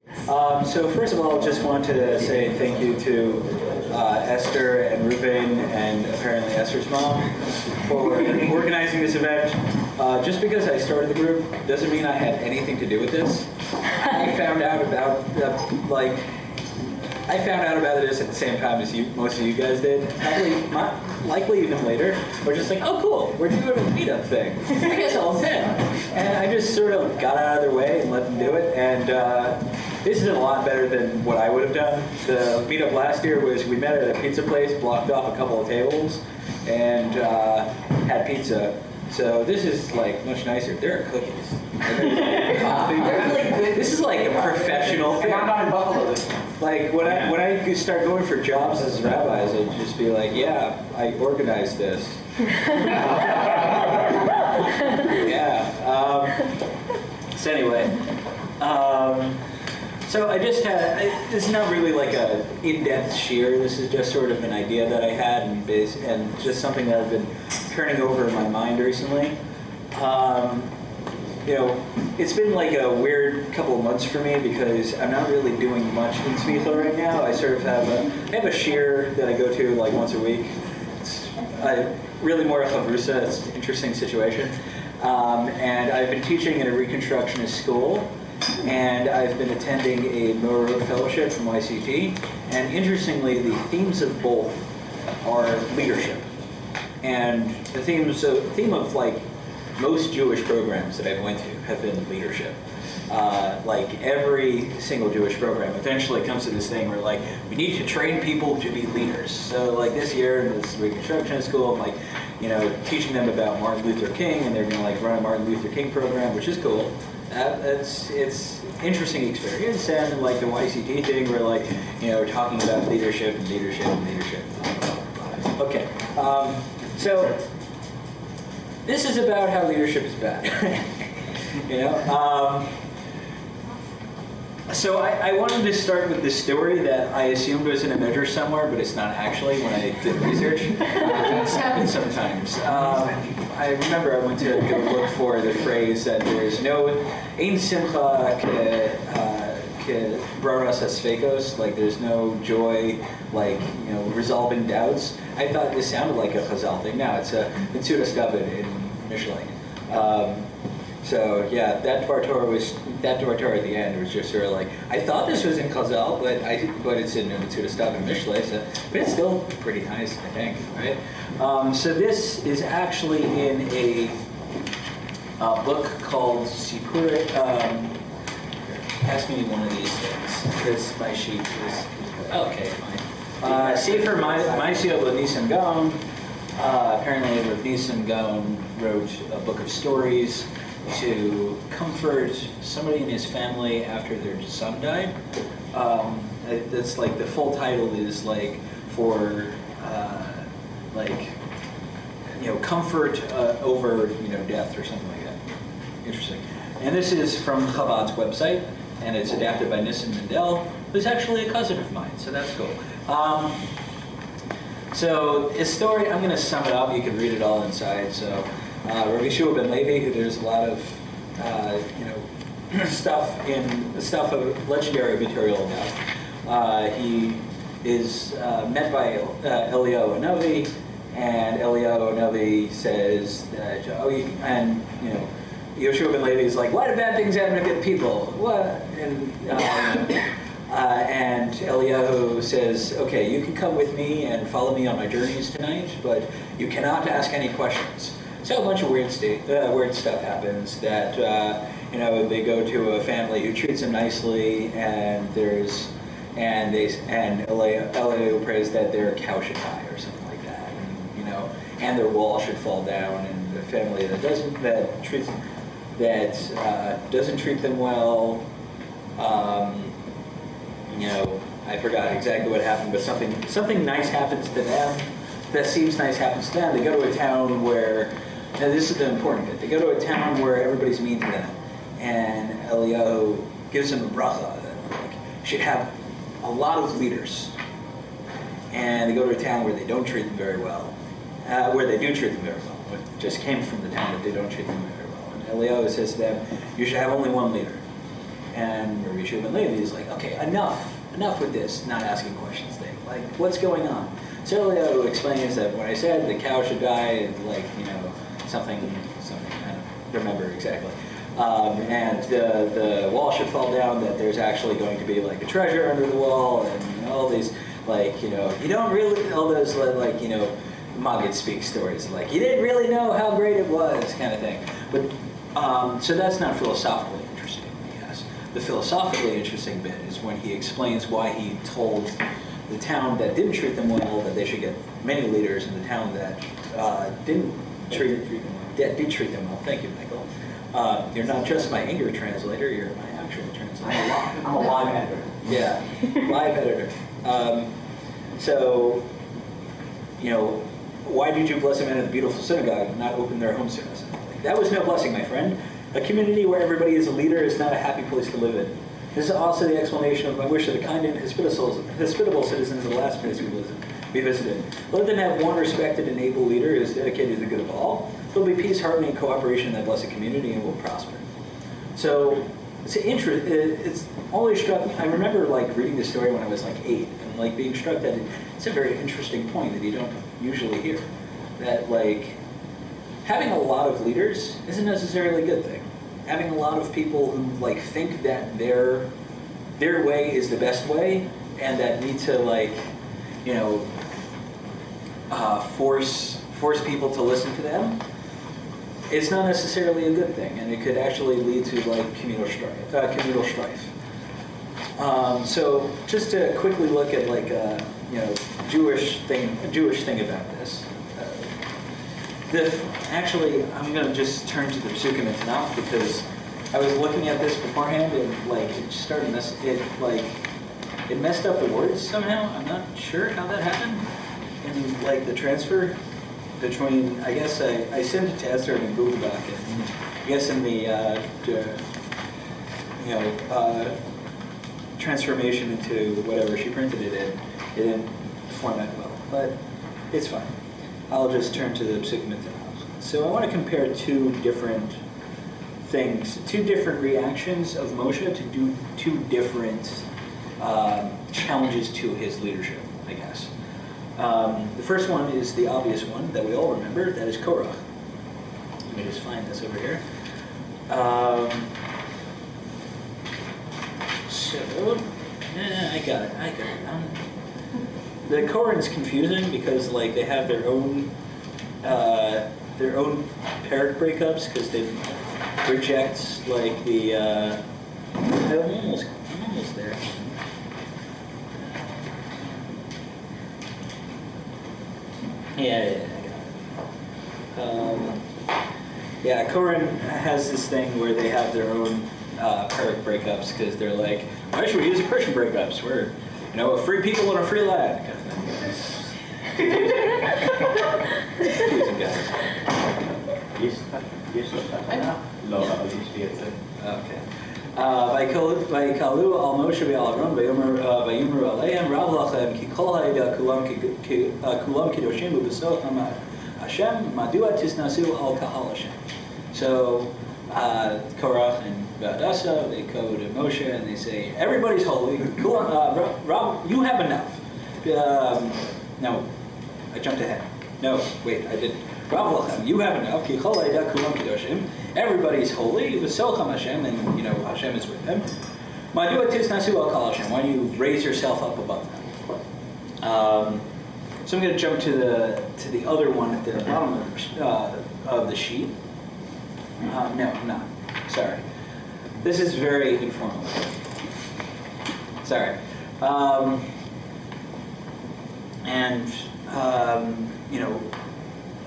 So first of all, just want to say thank you to Esther and Ruben and apparently Esther's mom for organizing this event. Just because I started the group doesn't mean I had anything to do with this. I found out about this at the same time as most of you guys did. Likely even later. We're just like, oh cool, we're doing a meetup thing. I guess I'll attend. And I just sort of got out of their way and let them do it. And this is a lot better than what I would have done. The meetup last year was we met at a pizza place, blocked off a couple of tables, and had pizza. So this is like much nicer. There are cookies. Coffee. This is like a professional thing. I'm not in Buffalo this time. Like when I start going for jobs as rabbis, I'd just be like, yeah, I organized this. So anyway, so I just had, this is not really like a in-depth shear. This is just sort of an idea that I had and just something that I've been turning over in my mind recently. You know, it's been like a weird couple of months for me because I'm not really doing much in SUFYO right now. I sort of have a shear that I go to like once a week. It's really more a chavrusa. It's an interesting situation. And I've been teaching in a Reconstructionist school, and I've been attending a Moreau Fellowship from YCT. And interestingly, the themes of both are leadership. And the theme of like most Jewish programs that I've went to have been leadership. Like every single Jewish program eventually comes to this thing where like, we need to train people to be leaders. So like this year in this Reconstruction School, I'm like, you know, teaching them about Martin Luther King, and they're gonna like run a Martin Luther King program, which is cool. It's interesting experience. And like the YCT thing where like, you know, talking about leadership and leadership and leadership. Okay, so this is about how leadership is bad. You know, so I wanted to start with this story that I assumed was in a measure somewhere, but it's not actually when I did research. This happens sometimes. I remember I went to go look for the phrase that there's no ein simcha ke braras hasfekos, like there's no joy, like, you know, resolving doubts. I thought this sounded like a Chazal thing. No, it's a Mitzudas David in Mishlei. So yeah, that Dvar Torah at the end was just sort of like, I thought this was in Chazal, but it's in Mitzudas David in Mishlei, so, but it's still pretty nice, I think, right? So this is actually in a book called Sipurei. Pass me one of these things, because my sheet is okay, fine. Sefer Ma'aseh Rav Nisan Gaon. Apparently, Rav Nisan Gaon wrote a book of stories to comfort somebody in his family after their son died. That's like the full title is like for like, you know, comfort over, you know, death or something like that. Interesting. And this is from Chabad's website, and it's adapted by Nissim Mendel, who's actually a cousin of mine, so that's cool. So this story, I'm going to sum it up. You can read it all inside. So Rav Yeshua ben Levi, who there's a lot of you know, stuff of legendary material about. He is met by Eliyahu Hanavi, and Eliyahu Hanavi says that, and you know, Yeshua ben Levi is like, why do bad things happen to good people? What? And Eliyahu says, okay, you can come with me and follow me on my journeys tonight, but you cannot ask any questions. So a bunch of weird stuff happens that, you know, they go to a family who treats them nicely, and Eliyahu prays that their cow should die or something like that, and, you know, and their wall should fall down, and the family that doesn't treat them well, you know, I forgot exactly what happened, but something nice happens to them. That seems nice happens to them. They go to a town where, now this is the important bit. They go to a town where everybody's mean to them, and Eliyahu gives them a bracha that like should have a lot of leaders. And they go to a town where they don't treat them very well, where they do treat them very well. It just came from the town that they don't treat them very well. And Eliyahu says to them, you should have only one leader. And Rabbi Shua ben Levi is like, okay, enough with this not asking questions thing. Like, what's going on? So Elio explains that when I said the cow should die, like, you know, something, I don't remember exactly. And the wall should fall down, that there's actually going to be like a treasure under the wall, and you know, all these, like, you know, you don't really, all those, like, you know, Maggid speak stories, like, you didn't really know how great it was, kind of thing. But, so that's not philosophically interesting, I guess. The philosophically interesting bit is when he explains why he told the town that didn't treat them well that they should get many leaders, and the town that did treat them well. Thank you, Michael. You're not just my Anger translator, you're my actual translator. I'm a live editor. Yeah, live editor. So, you know, why did you bless a man in the beautiful synagogue and not open their home service? Like, that was no blessing, my friend. A community where everybody is a leader is not a happy place to live in. This is also the explanation of my wish of the kind and hospitable citizens of the last place we visited. Let them have one respected and able leader who is dedicated to the good of all. There will be peace, harmony, and cooperation in that blessed community, and will prosper. So it's always struck me. I remember like reading this story when I was like 8, and like being struck that it's a very interesting point that you don't usually hear. That like having a lot of leaders isn't necessarily a good thing. Having a lot of people who like think that their way is the best way, and that need to like, you know, force people to listen to them, it's not necessarily a good thing, and it could actually lead to like communal strife. So just to quickly look at like you know, Jewish thing about this. Actually, I'm going to just turn to the Psukim and Tanakh, because I was looking at this beforehand, and like it messed up the words somehow. I'm not sure how that happened. And like the transfer between, I guess I sent it to Esther and Google Doc, and I guess in the you know, transformation into whatever she printed it in, it didn't format well, but it's fine. I'll just turn to the Psukim and Tanakh. So I want to compare two different things, two different reactions of Moshe to do two different challenges to his leadership, I guess. The first one is the obvious one that we all remember, that is Korach. Let me just find this over here. I got it. The Koran's confusing because like they have their own parak breakups, because they reject like the. I'm almost there. Yeah, I got it. Yeah, Koran has this thing where they have their own parak breakups, because they're like, why should we use the Christian breakups? We're, you know, a free people in a free land. Kind of thing. Confusing guys. Okay. ויקהלו על משה ועל אהרון ויאמרו עליהם רב לכם כי כל העדה כולם קדושים ובסוף השם מדוע תתנשאו על קהל השם. So Korach and Vadasa, they go to Moshe and they say, everybody's holy, you have enough. No, I jumped ahead. No, wait, I didn't. Rav Lachem, you have enough. Ki chol ha'edah kulam kedoshim. Everybody's holy. V'socham Hashem, and you know Hashem is with them. Madua tisnasu al kal Hashem. Why do you raise yourself up above them? So I'm going to jump to the other one at the bottom of the sheet. No, I'm not. Sorry. This is very informal. Sorry. You know,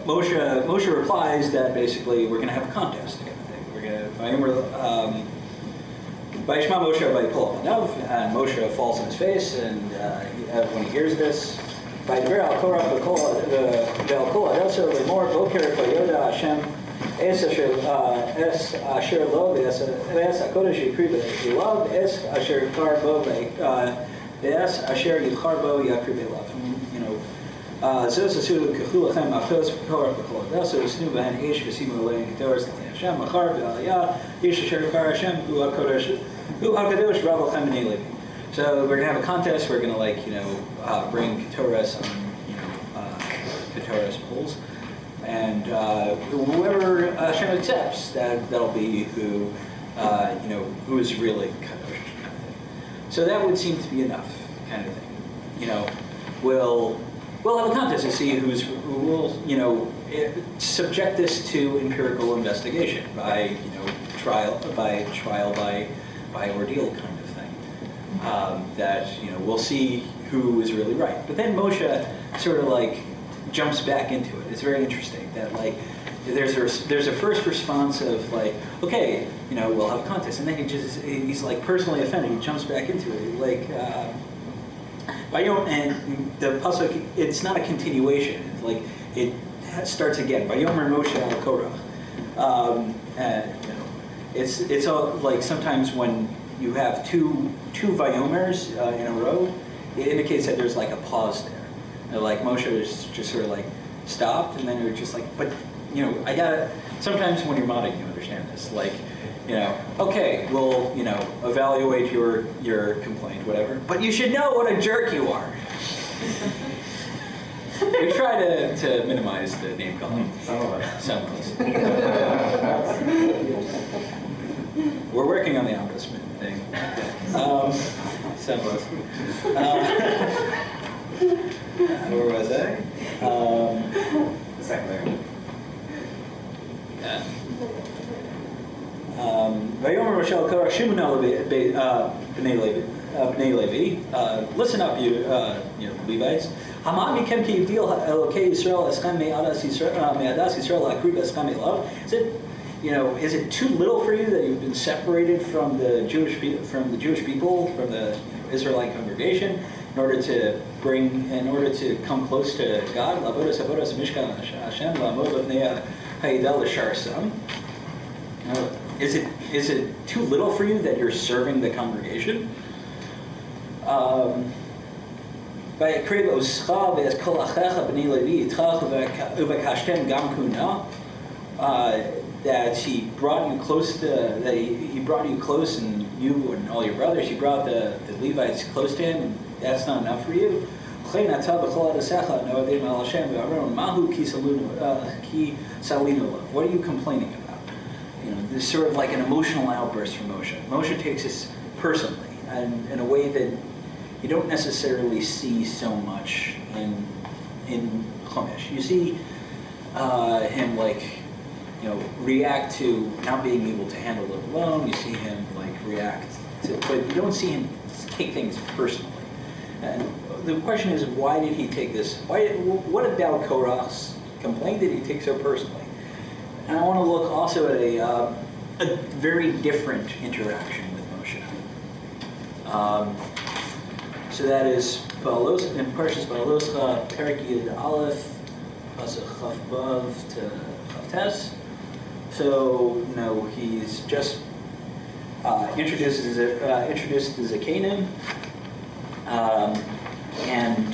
Moshe replies that basically we're going to have a contest kind of thing. We're going to Vayishma Moshe vayipol panav, and Moshe falls on his face, and when he hears this, Vayidaber al Korach ve'al kol hadaso lemor boker vayoda Hashem es asher lo ve'es hakodesh yikri be'elav es asher yibchar bo ve'es asher yibchar bo yakri be'elav. You know. So Hashem, Machar v'Aliyah, Ish Asher Yikar Hashem, Hu HaKadosh Rav Lachem B'nei Levi. So we're gonna have a contest. We're gonna bring Ketoras on Ketoras poles, and whoever Hashem accepts, that'll be who who is really Kadosh. So that would seem to be enough, kind of thing. We'll have a contest to see who will subject this to empirical investigation by trial by ordeal kind of thing. That we'll see who is really right. But then Moshe sort of jumps back into it. It's very interesting that there's a first response of okay, we'll have a contest, and then he's personally offended. He jumps back into it and the pasuk, it's not a continuation. It starts again. Vayomer Moshe al Korach. It's all sometimes when you have two vayomers in a row, it indicates that there's a pause there. Moshe is just sort of stopped, and then you're just but I gotta. Sometimes when you're modding, you understand this. Okay, we'll evaluate your complaint, whatever. But you should know what a jerk you are. We try to minimize the name calling. Some of us. We're working on the ombudsman thing. Some of us. Where was I? The second layer. Vayomer Moshe al Korach Shimon b'nei Levi. Listen up, you Levites. Hama mikem ki yivdil Elokei Yisrael eschem me'adas Yisrael ha'akriv eschem elav. Is it too little for you that you've been separated from the Jewish people, from the Israelite congregation, in order to come close to God? Lavodas avodas mishkan Hashem la'amod b'nei ha'idal l'sharsam. Is it too little for you that you're serving the congregation? That he brought you close, and you and all your brothers, he brought the Levites close to him, and that's not enough for you? What are you complaining about? This is sort of an emotional outburst from Moshe. Moshe takes this personally, and in a way that you don't necessarily see so much in Chumash. You see him react to not being able to handle it alone. You see him react to, but you don't see him take things personally. And the question is, why did he take this? What about Korach's complaint did he take so personally? And I want to look also at a very different interaction with Moshe. So that is in Parshas Baloscha, Perek Yud Aleph, Pasuk Chaf Vav to Chaf Tes. So he's just introduced as a Canaan, and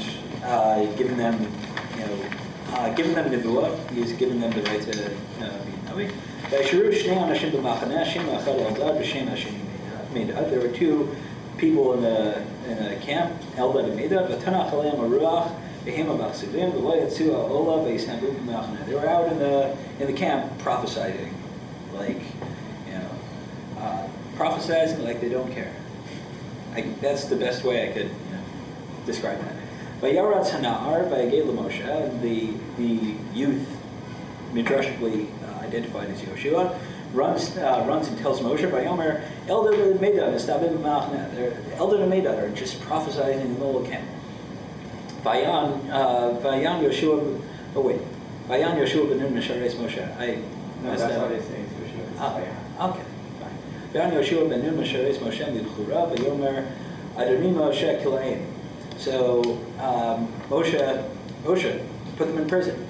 given them nevuah. He's given them the right to be Navi. There were two people in a camp, Eldad and Medad. They were out in the camp prophesizing, prophesizing like they don't care. That's the best way I could describe that. Vayaratz Hana'ar vayagei l'Moshe, the youth, midrashically identified as Yoshua, runs and tells Moshe, Vayomer, Eldad and Medad, Eldad and Medad are just prophesying in the middle of camp. Vayan Yoshua, Vayan Yoshua ben Nun Meshares Moshe. No, that's how they say it's Yoshua. Okay, fine. Vayan Yoshua ben Nun Meshares Moshe Midchura, Vayomer Adoni Moshe Kilaim. So Moshe put them in prison.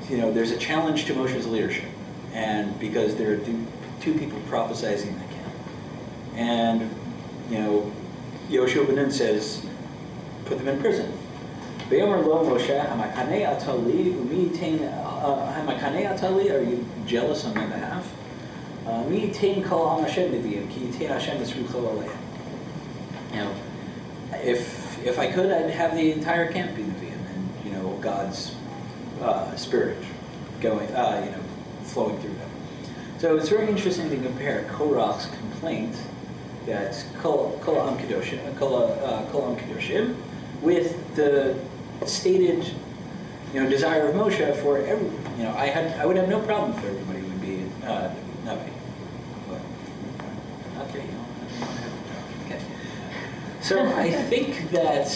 There's a challenge to Moshe's leadership, and because there are two people prophesizing in the camp, and Yoshua ben Nun says, put them in prison. Vayomer lo Moshe hamakanei atali umitain hamakanei atali. Are you jealous on my behalf? Mi yitain kol am Hashem neviim, ki yitain Hashem es rucho aleim. If I could, I'd have the entire camp be neviim, and God's spirit going, flowing through them. So it's very interesting to compare Korach's complaint that kol am kedoshim with the stated desire of Moshe for every. I would have no problem if everybody would be Navi. But okay, okay. So I think that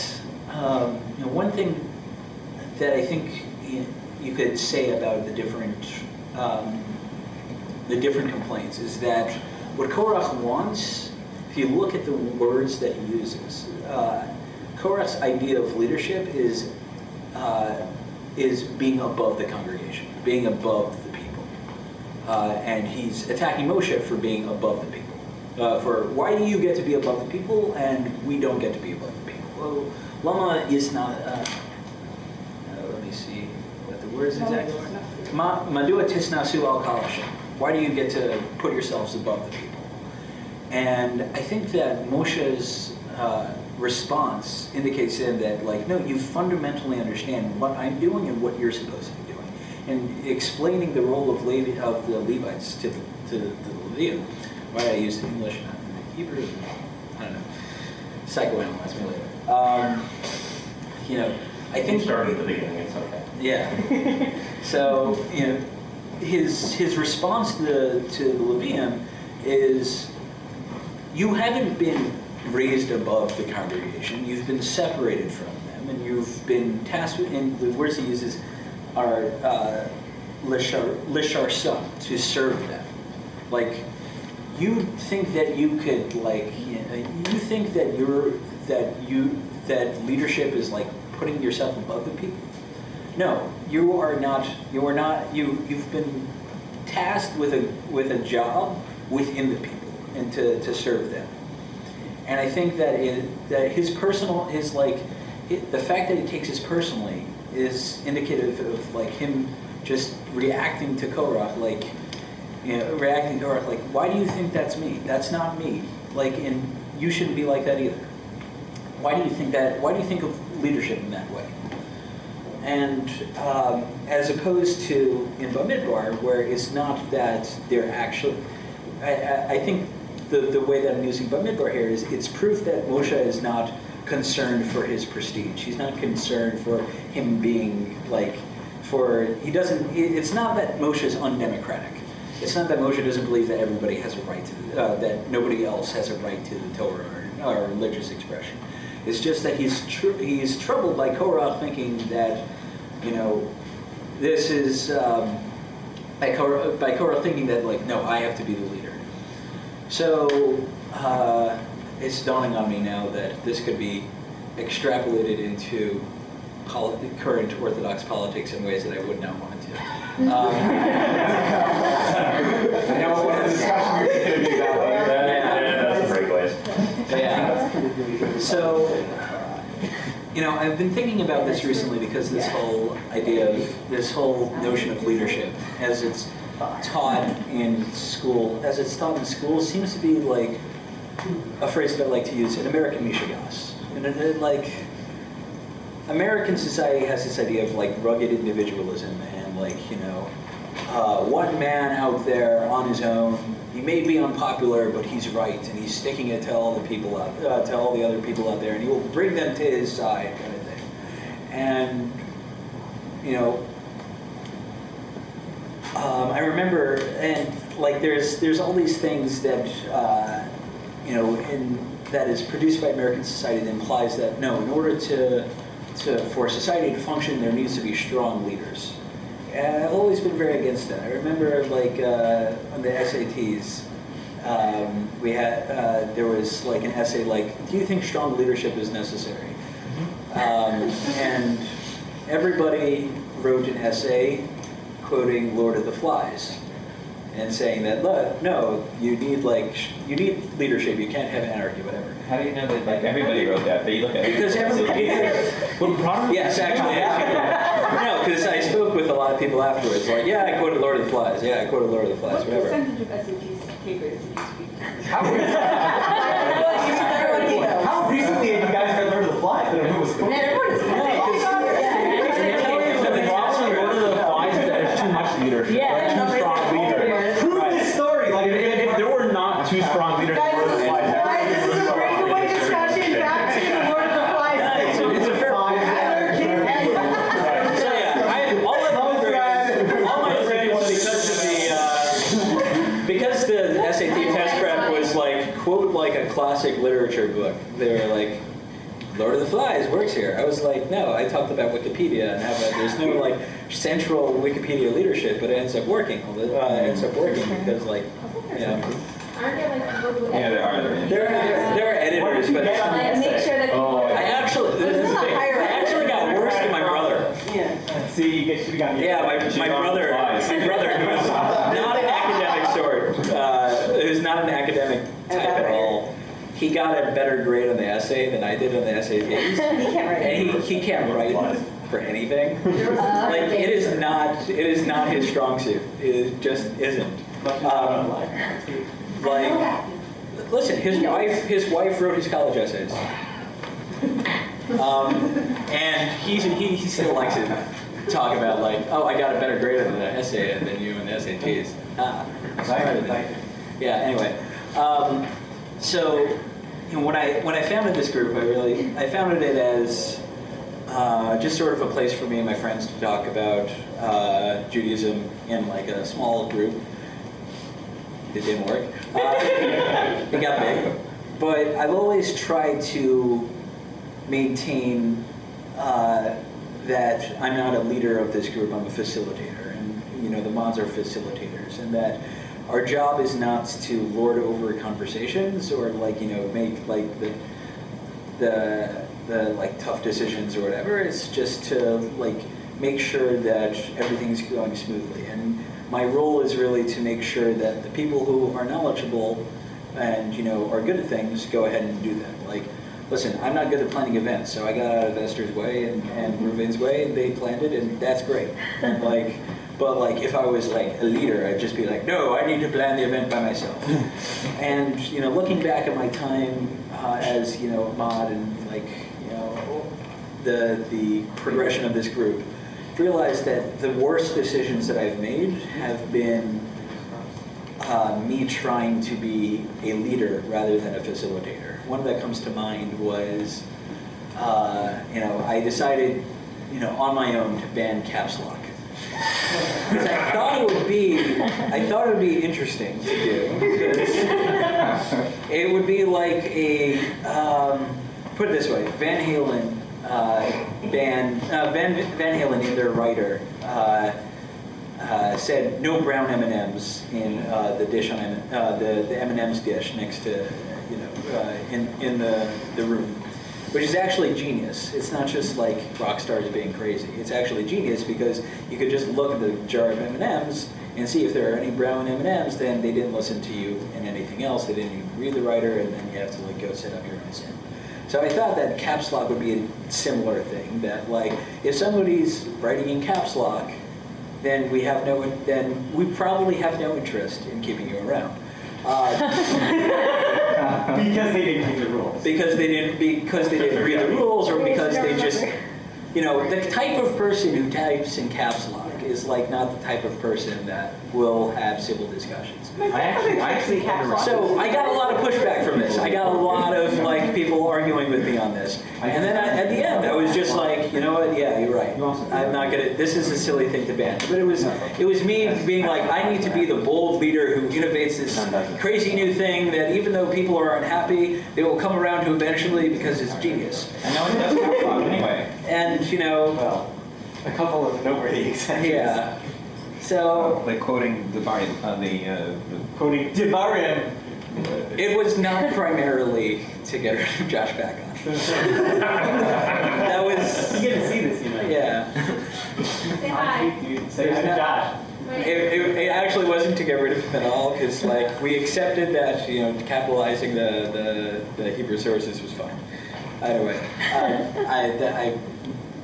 one thing that I think you could say about the different complaints is that what Korach wants, if you look at the words that he uses, Korach's idea of leadership is being above the congregation, being above the people, and he's attacking Moshe for being above the people. For why do you get to be above the people and we don't get to be above the people? Well, Lama is not. Let me see what the words exactly are. Madua tisnasu al kal Hashem. Why do you get to put yourselves above the people? And I think that Moshe's response indicates then that, no, you fundamentally understand what I'm doing and what you're supposed to be doing, and explaining the role of the Levites to the Levium. Why I use English and not Hebrew, I don't know. Psychoanalyze me later. I think start at the beginning. It's okay. Yeah. So his response to the Levium is, you haven't been raised above the congregation. You've been separated from them, and you've been tasked with, and the words he uses are lishar son, to serve them. You think that you could, you think that that leadership is putting yourself above the people. No, you are not. You've been tasked with a job within the people and to serve them. And I think that his personal the fact that he takes this personally is indicative of him just reacting to Korach why do you think that's me? That's not me. And you shouldn't be like that either. Why do you think that? Why do you think of leadership in that way? And as opposed to in Bamidbar, where it's not that they're actually, I think the way that I'm using Bamidbar here is it's proof that Moshe is not concerned for his prestige. He's not concerned for him being it's not that Moshe is undemocratic. It's not that Moshe doesn't believe that everybody has a right to, that nobody else has a right to the Torah or religious expression. It's just that he's troubled by Korach thinking that, this is, by Korach thinking that, no, I have to be the leader. So it's dawning on me now that this could be extrapolated into current Orthodox politics in ways that I would not want it to. I know what the discussion is going to be about later. That's a great place. Yeah. So, I've been thinking about this recently because this whole notion of leadership, as it's taught in school, seems to be a phrase that I like to use, an American mishigas. And American society has this idea of rugged individualism and one man out there on his own. He may be unpopular, but he's right, and he's sticking it to all the people to all the other people out there, and he will bring them to his side, kind of thing. And I remember, and there's all these things that that is produced by American society that implies that no, in order for society to function, there needs to be strong leaders. And I've always been very against that. I remember, on the SATs, we had there was an essay "Do you think strong leadership is necessary?" And everybody wrote an essay quoting Lord of the Flies and saying that, look, no, you need leadership. You can't have anarchy, whatever. How do you know that everybody wrote that? But you look at it. Because everybody. Yes, actually. No, because I spoke with a lot of people afterwards. I quoted Lord of the Flies. Yeah, I quoted Lord of the Flies. What whatever. percentage of SATs papers did you speak? How recently have you guys heard Lord of the Flies? I don't know what's going on. Too much leadership. Yeah. Too strong leaders. Prove this story. Like if there were not two strong leaders in Lord of the Flies, This is a breakaway discussion back to the Lord of the Flies thing. It's a fair point. So yeah, all my friends, because the SAT test prep was like, quote, like a classic literature book, they were like, Lord of the Flies works here. I was like, no, I talked about Wikipedia and how there's no like central Wikipedia leadership, but it ends up working. It ends up working because like, you know. Aren't there like people who Yeah, there are. There are editors, but like make sure that people I actually got worse than my brother. Yeah. See, you should have gotten Yeah, my brother who was not an academic sort, who's not an academic type at all. He got a better grade on the essay than I did on the SATs. He can't write. And he can't write for anything. Like it is not his strong suit. It just isn't. Like, listen, his wife wrote his college essays. And he still likes to talk about like, oh, I got a better grade on the essay than you in the SATs. Yeah. Anyway, so you know, when I founded this group, I founded it as just sort of a place for me and my friends to talk about Judaism in like a small group. It didn't work. It got big, but I've always tried to maintain that I'm not a leader of this group. I'm a facilitator, and you know the mods are facilitators, and that our job is not to lord over conversations or like you know make like the like tough decisions or whatever. It's just to like make sure that everything's going smoothly. And my role is really to make sure that the people who are knowledgeable and you know are good at things go ahead and do them. Like, listen, I'm not good at planning events, so I got out of Esther's way and Ruben's way, and they planned it, and that's great. And like, but like if I was like a leader, I'd just be like, no, I need to plan the event by myself. And you know, looking back at my time as you know a mod and like you know the progression of this group, realized that the worst decisions that I've made have been me trying to be a leader rather than a facilitator. One that comes to mind was, you know, I decided, you know, on my own to ban caps lock. Because I thought it would be interesting to do. Because it would be like a, put it this way, Van Halen in their writer said no brown M&Ms in the dish on the M&Ms dish next to you know in the room, which is actually genius. It's not just like rock stars being crazy. It's actually genius because you could just look at the jar of M&Ms and see if there are any brown M&Ms. Then they didn't listen to you and anything else. They didn't even read the writer, and then you have to like go set up your own sim. So I thought that caps lock would be a similar thing. That like if somebody's writing in caps lock, then we probably have no interest in keeping you around. Because they didn't read the rules. Because they didn't read the rules, or because they just, you know, the type of person who types in caps lock is like not the type of person that will have civil discussions. I actually So I got a lot of pushback from this. I got a lot of like people arguing with me on this. And then at the end, I was just like, you know what? Yeah, you're right. I'm not gonna. This is a silly thing to ban. But it was me being like, I need to be the bold leader who innovates this crazy new thing that even though people are unhappy, they will come around to eventually because it's genius. And no one does caps lock anyway. And you know. Well, a couple of noteworthy exceptions. Yeah. So. Like quoting the Quoting Devarim. It was not primarily to get rid of Josh back on. That was. You get to see this, you know. Yeah. Say hi. Say hi to Josh. It actually wasn't to get rid of him at all, because like we accepted that you know capitalizing the Hebrew sources was fine. Either way, I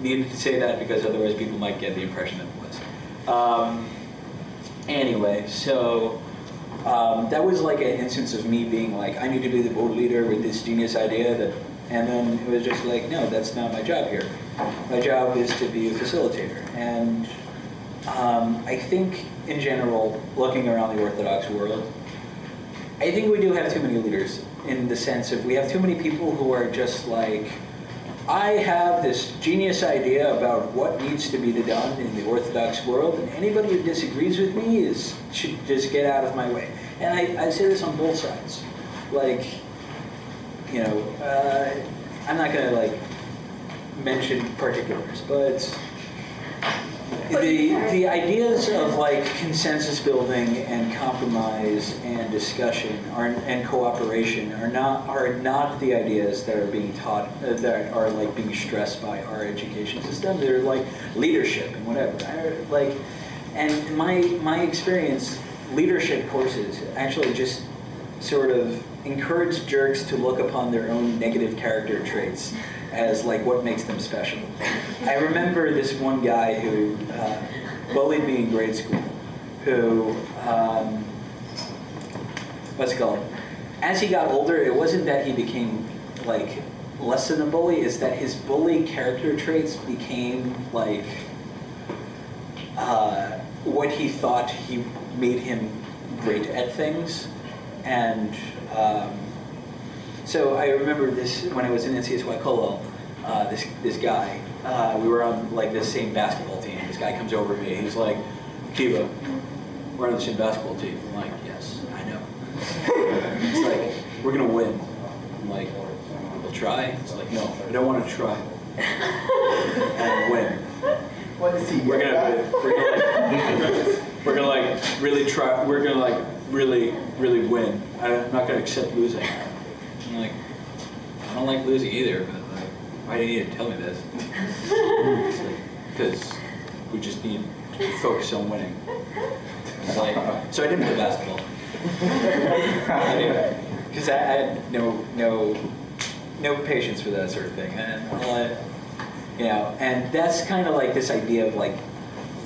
needed to say that because otherwise people might get the impression that it was. Anyway, so that was like an instance of me being like, I need to be the world leader with this genius idea that, and then it was just like, no, that's not my job here. My job is to be a facilitator. And I think in general, looking around the Orthodox world, I think we do have too many leaders in the sense of we have too many people who are just like, I have this genius idea about what needs to be done in the Orthodox world, and anybody who disagrees with me should just get out of my way. And I say this on both sides. Like, you know, I'm not going to like mention particulars, but the ideas of like consensus building and compromise and discussion and cooperation are not the ideas that are being taught that are like being stressed by our education system. They're like leadership and whatever. And in my experience, leadership courses actually just sort of encourage jerks to look upon their own negative character traits as like what makes them special. I remember this one guy who bullied me in grade school, who, what's it called? As he got older, it wasn't that he became like less than a bully, it's that his bully character traits became like what he thought he made him great at things. And so I remember this when I was in NCSY Colwell, this guy, we were on like the same basketball team. This guy comes over to me, he's like, Akiva, we're on the same basketball team. I'm like, yes, I know. It's like, we're gonna win. I'm like, we'll try? It's like, no, I don't want to try. And win. What is he? We're gonna like really try. We're gonna like really win. I'm not gonna accept losing. I'm like, I don't like losing either, but like, why do you need to tell me this? Because we just need to focus on winning. It's like, so I didn't play basketball. Because I had no patience for that sort of thing, and you know, and that's kind of like this idea of like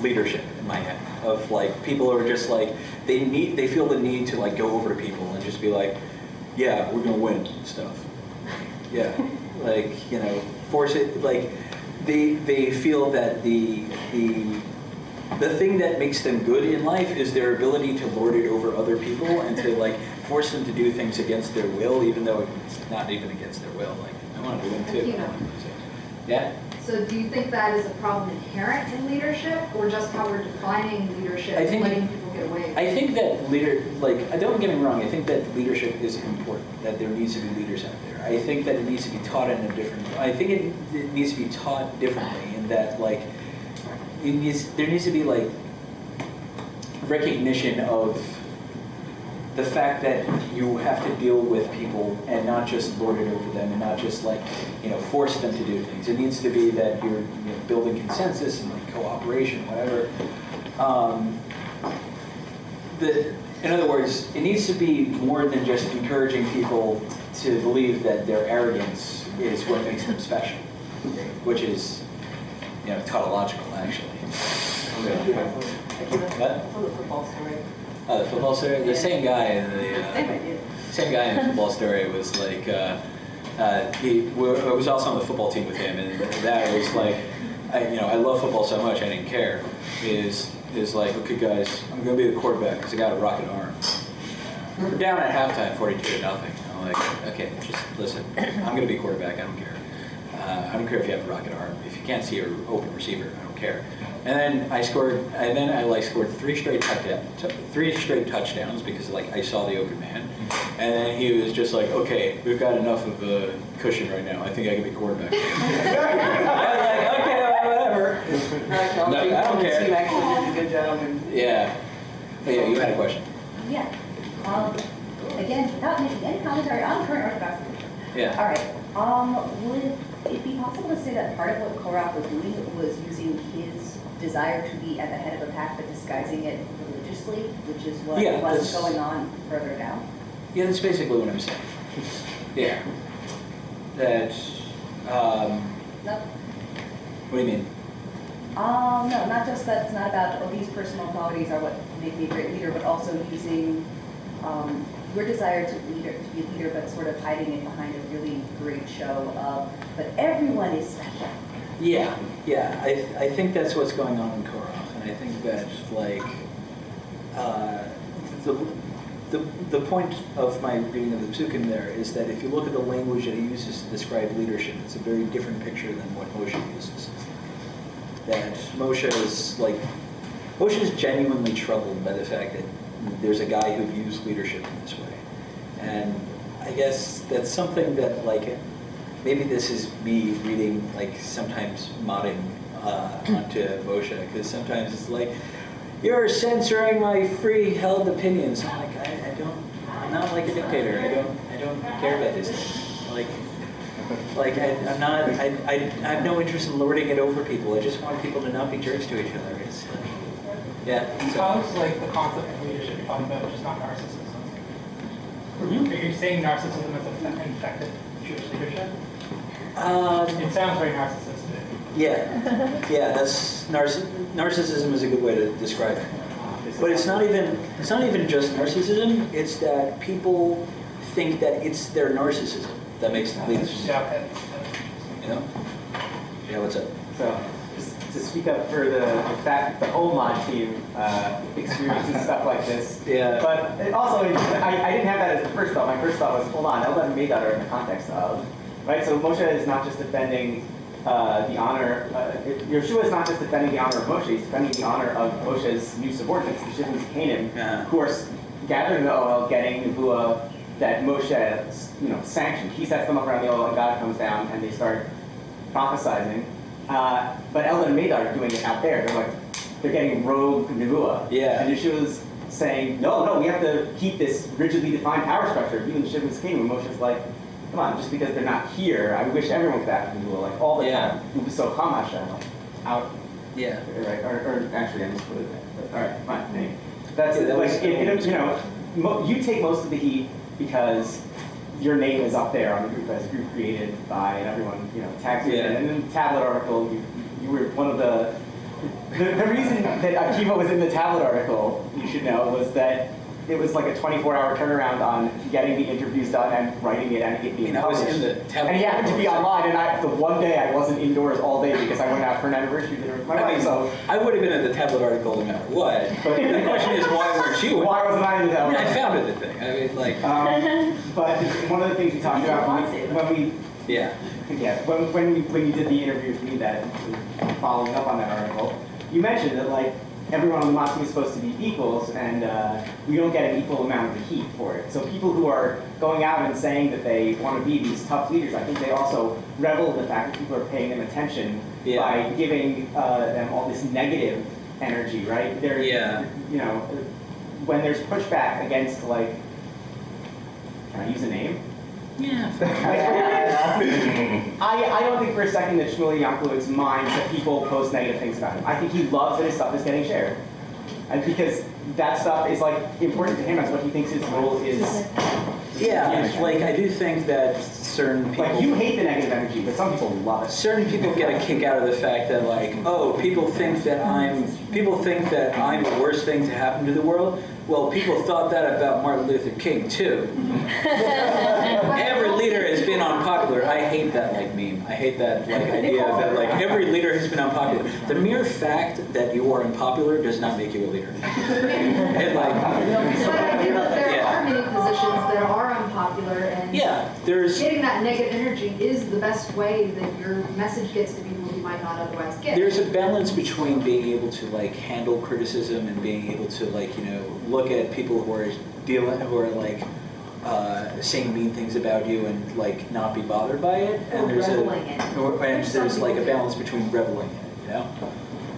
leadership in my head, of like people who are just like they feel the need to like go over to people and just be like, yeah, we're gonna win stuff. Yeah, like, you know, force it. Like they feel that the thing that makes them good in life is their ability to lord it over other people and to like force them to do things against their will, even though it's not even against their will. Like, I want to win too. Yeah. So do you think that is a problem inherent in leadership, or just how we're defining leadership, I think, letting people get away? I think that don't get me wrong, I think that leadership is important, that there needs to be leaders out there. I think that it needs to be taught in a different, I think it needs to be taught differently in that like, there needs to be like recognition of the fact that you have to deal with people and not just lord it over them and not just like, you know, force them to do things. It needs to be that you're building consensus and like cooperation, whatever. In other words, it needs to be more than just encouraging people to believe that their arrogance is what makes them special, which is, you know, tautological actually. What? The football story. Oh, the football story? The same guy in Same idea. same guy in the football story was like, I was also on the football team with him, and that was like, I love football so much I didn't care. Is like, okay guys, I'm gonna be the quarterback because I got a rocket arm. We're down at halftime, 42-0. I'm like, okay, just listen. I'm gonna be quarterback. I don't care. I don't care if you have a rocket arm. If you can't see your open receiver, I don't care. And then I scored. And then I scored three straight touchdowns because like I saw the open man. And then he was just like, okay, we've got enough of a cushion right now. I think I can be quarterback. I was like, okay, whatever. No, I don't care. You actually did a good job. Yeah. But yeah, you had a question. Yeah. Again, without making any commentary on current Orthodox tradition. Yeah. All right. Would it be possible to say that part of what Korach was doing was using his desire to be at the head of a pack but disguising it religiously, which is what was going on further down? Yeah, that's basically what I'm saying. Yeah. That. No. What do you mean? No, not just that it's not about, these personal qualities are what make me a great leader, but also using your desire to be a leader, but sort of hiding it behind a really great show of, but everyone is special. Yeah, yeah. I think that's what's going on in Korach, and I think that like the point of my reading of the Psukim there is that if you look at the language that he uses to describe leadership, it's a very different picture than what Moshe uses. That Moshe is genuinely troubled by the fact that there's a guy who views leadership in this way, and I guess that's something that like. Maybe this is me reading, like sometimes modding onto Moshe, because sometimes it's like, you're censoring my free held opinions. I'm like, I'm not like a dictator. I don't care about these things. I have no interest in lording it over people. I just want people to not be jerks to each other. It's, yeah. So. How's like the concept of leadership you're talking about, which is not narcissism? Mm-hmm. Are you saying narcissism has infected Jewish leadership? It sounds very narcissistic. Yeah, that's narcissism is a good way to describe it. But it's not even just narcissism. It's that people think that it's their narcissism that makes them leaders. Yeah, okay. You know? Yeah, what's up? So, just to speak up for the fact that the whole mod team experiences stuff like this. Yeah. But it also, I didn't have that as the first thought. My first thought was, hold on, Eldad and Medad are in the context of. Right, so Moshe is not just defending the honor, Yeshua is not just defending the honor of Moshe, he's defending the honor of Moshe's new subordinates, the Shivim Canaan, who are gathering the Ohel, getting Nebuah that Moshe, sanctioned. He sets them up around the Ohel, and God comes down, and they start prophesizing. But Eldad and Medad are doing it out there. They're getting rogue Nebuah. Yeah. And Yeshua's saying, no, we have to keep this rigidly defined power structure. Even the Shivim Canaan, Moshe's like, come on, just because they're not here, I wish everyone was back in the like all the time. It was so Hamasha out. Yeah. Right. Or actually, I just put it there. All right, fine. Anyway. That's like you take most of the heat because your name is up there on the group as a group created by, and everyone tags you. And in the tablet article, you were one of the reason that Akiva was in the tablet article, you should know, was that it was like a 24-hour turnaround on getting the interviews done and writing it and it being published. And he happened to be online, and the one day I wasn't indoors all day because I went out for an anniversary dinner with my wife. So I would have been in the tablet article no matter what. But the question is, why weren't you? Why wasn't I in the tablet? I founded the thing. I mean, like. But one of the things we talked about when we when you did the interview with me, that following up on that article, you mentioned that like everyone on the mod team is supposed to be equals, and we don't get an equal amount of the heat for it. So people who are going out and saying that they want to be these tough leaders, I think they also revel in the fact that people are paying them attention by giving them all this negative energy, right? When there's pushback against, like, can I use a name? Yeah. I don't think for a second that Shmuel Yanklowitz minds that people post negative things about him. I think he loves that his stuff is getting shared. And because that stuff is like important to him as what he thinks his role is. Yeah, like I do think that certain people... Like you hate the negative energy, but some people love it. Certain people get a kick out of the fact that like, oh, people think that I'm the worst thing to happen to the world. Well, people thought that about Martin Luther King too. Every leader has been unpopular. I hate that like meme. I hate that like idea that like every leader has been unpopular. The mere fact that you are unpopular does not make you a leader. And like, there are many positions that are unpopular, and getting that negative energy is the best way that your message gets to people who might not otherwise get. There's a balance between being able to like handle criticism and being able to like look at people who are like saying mean things about you and like not be bothered by it. And there's there's like a balance between reveling in it.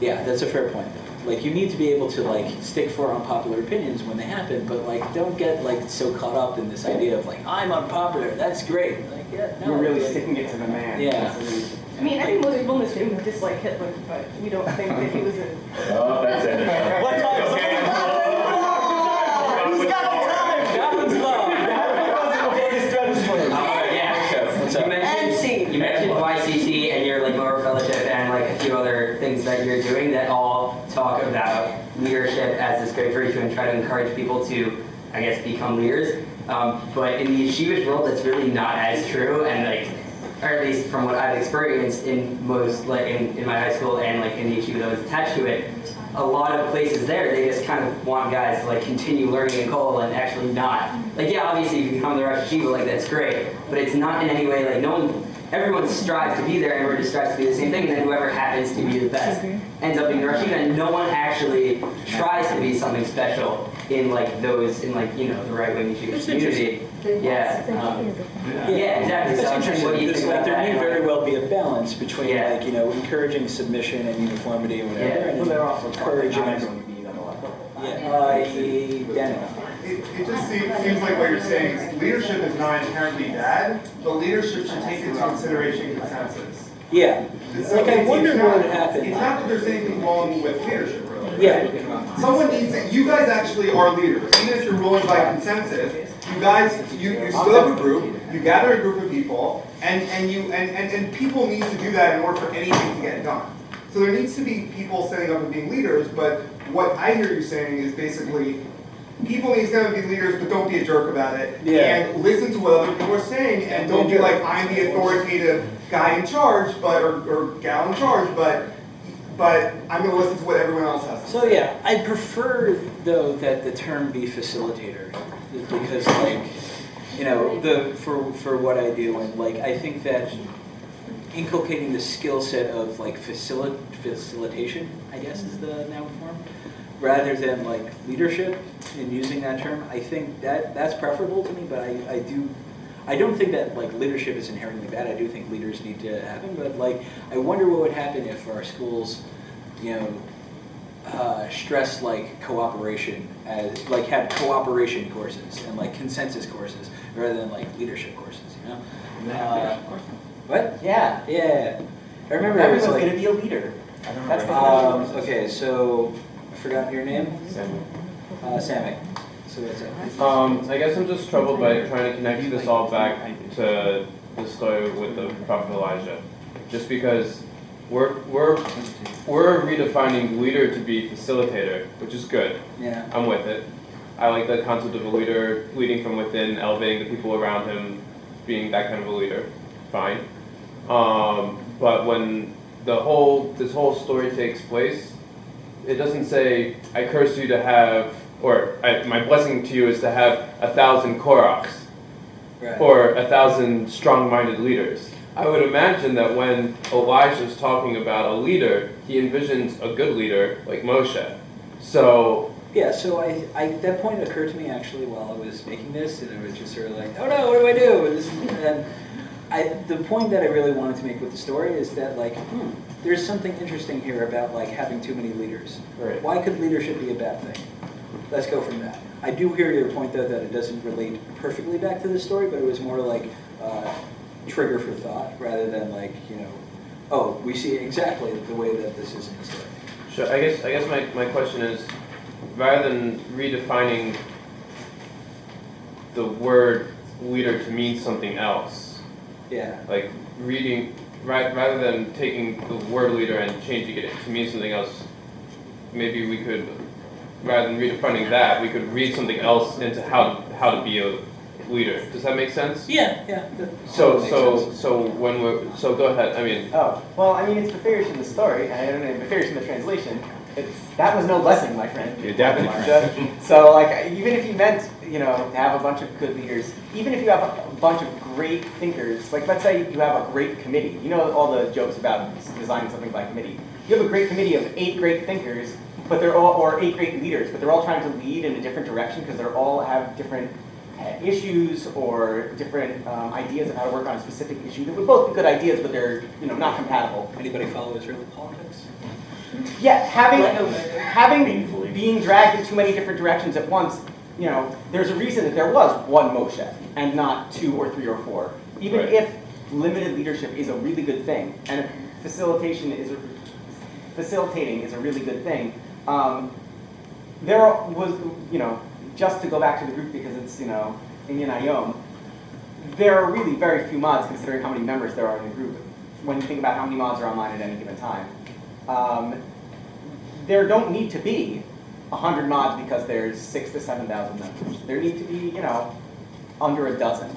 Yeah, that's a fair point. Like you need to be able to like stick for unpopular opinions when they happen, but like don't get like so caught up in this idea of like I'm unpopular. That's great. Like you're really sticking it to the man. Yeah. I mean, I think most people in this room dislike Hitler, but we don't think that he was a... Oh, that's it. What time? Who's got the time? That one's low. You mentioned YCC and your like lower fellowship and like a few other things that you're doing that all talk about leadership as this great virtue and try to encourage people to I guess, become leaders. But in the yeshivish world, that's really not as true, and like, or at least from what I've experienced in most, like in my high school and like in the yeshiva that was attached to it, a lot of places there, they just kind of want guys to like continue learning in Kol and actually not. Like, yeah, obviously if you become the Rosh Yeshiva, like that's great, but it's not in any way like everyone strives to be there and everyone just strives to be the same thing, and then whoever happens to be the best ends up being the Rosh Yeshiva, and no one actually tries to be something special in like those, in like, you know, the right wing yeshiva community. Yeah. Yeah, exactly. That's So interesting, what do you because think like about there that? may very well be a balance between like, you know, encouraging submission and uniformity and whatever, Yeah. and Well, they're also encouraging everyone to be on the level. Daniel. It just seems like what you're saying is leadership is not inherently bad, but leadership should take into consideration consensus. Yeah. Like, I wonder what would happen. It's not that there's anything wrong with leadership, really. Yeah. Someone needs to, you guys actually are leaders. Even if you're ruling by consensus, you guys, you still have a group, you gather a group of people, and people need to do that in order for anything to get done. So there needs to be people setting up and being leaders, but what I hear you saying is basically, people need to stand up and be leaders, but don't be a jerk about it. Yeah. And listen to what other people are saying, and don't be like, I'm the authoritative guy in charge, but or gal in charge, but I'm going to listen to what everyone else has to say. So yeah, I prefer though that the term be facilitator, because like, you know, for what I do, and like I think that inculcating the skill set of like facilitation, I guess is the noun form, rather than like leadership in using that term, I think that's preferable to me. But I don't think that like leadership is inherently bad. I do think leaders need to happen, but like I wonder what would happen if our schools, you know, stress like cooperation as like had cooperation courses and like consensus courses rather than like leadership courses. You know. What? Yeah. Yeah. I remember Everyone's like, going to be a leader. That's the okay, so I forgot your name. Sammy. So what's that? I guess I'm just troubled by trying to connect this all back to the story with the Prophet Elijah, just because we're redefining leader to be facilitator, which is good. Yeah. I'm with it. I like the concept of a leader leading from within, elevating the people around him, being that kind of a leader. Fine. But when this whole story takes place, it doesn't say, I curse you to have, or my blessing to you is to have 1,000 Korachs, Right. or 1,000 strong-minded leaders. I would imagine that when Elijah's talking about a leader, he envisions a good leader like Moshe. So Yeah, so I that point occurred to me actually while I was making this, and I was just sort of like, oh no, what do I do? And the point that I really wanted to make with the story is that like, there's something interesting here about like having too many leaders. Right. Why could leadership be a bad thing? Let's go from that. I do hear your point though that it doesn't relate perfectly back to the story, but it was more like trigger for thought rather than like, you know, oh, we see exactly the way that this is in the story. Sure. I guess my question is, rather than redefining the word leader to mean something else, Yeah. like rather than taking the word leader and changing it to mean something else, maybe we could, rather than redefining that, we could read something else into how to be a leader. Does that make sense? Yeah. So go ahead. I mean. Oh, well, I mean, it's Beferish in the story, and I don't know, Beferish in the translation. That was no blessing, my friend. Yeah, definitely. So, like, even if you meant, you know, to have a bunch of good leaders, even if you have a bunch of great thinkers, like, let's say you have a great committee. You know all the jokes about designing something by committee. You have a great committee of 8 great thinkers, but they're all, or 8 great leaders, but they're all trying to lead in a different direction because they're all have different issues or different ideas of how to work on a specific issue. They would both be good ideas, but they're, you know, not compatible. Anybody follow Israeli politics? Yeah, being dragged in too many different directions at once, you know, there's a reason that there was one Moshe and not 2 or 3 or 4. Even Right. if limited leadership is a really good thing, and if facilitating is a really good thing, there was, you know, just to go back to the group because it's, you know, iyun, there are really very few mods considering how many members there are in the group. When you think about how many mods are online at any given time. There don't need to be 100 mods because there's 6,000 to 7,000 members. There need to be, you know, under a dozen.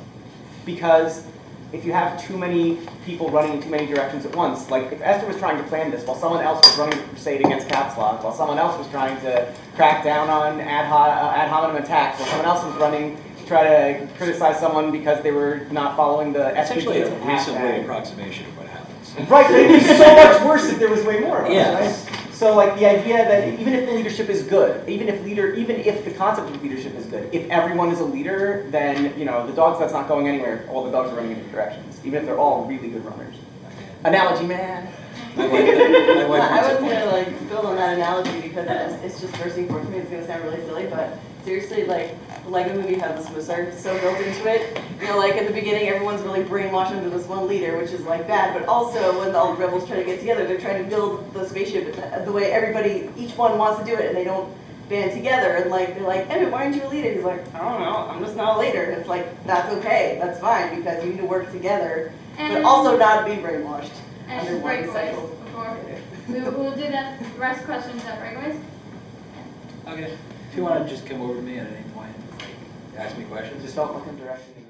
Because if you have too many people running in too many directions at once, like if Esther was trying to plan this while someone else was running a crusade against caps lock, while someone else was trying to crack down on ad hominem attacks, while someone else was running to try to criticize someone because they were not following the It's actually a SPG's reasonable hashtag. approximation of what happens. Right, but it'd be so much worse if there was way more of us, Yes. right? So like the idea that even if the leadership is good, even if the concept of leadership is good, if everyone is a leader, then you know the dogs that's not going anywhere. All the dogs are running in different directions, even if they're all really good runners. Analogy, man. I was gonna like build on that analogy because it's just bursting forth to me. It's gonna sound really silly, but seriously, like the Lego movie has the Swiss Army so built into it. You know, like at the beginning, everyone's really brainwashed under this one leader, which is like bad. But also, when all the rebels try to get together, they're trying to build the spaceship the way everybody, each one wants to do it, and they don't band together. And like they're like, "Hey, why aren't you a leader?" He's like, "I don't know. I'm just not a leader." And it's like that's okay. That's fine because you need to work together, but also not be brainwashed under And one breakaways cycle. before. We'll do the rest questions at breakaways. Okay. If you want to just come over to me at any point, ask me questions. Just don't look him directly in the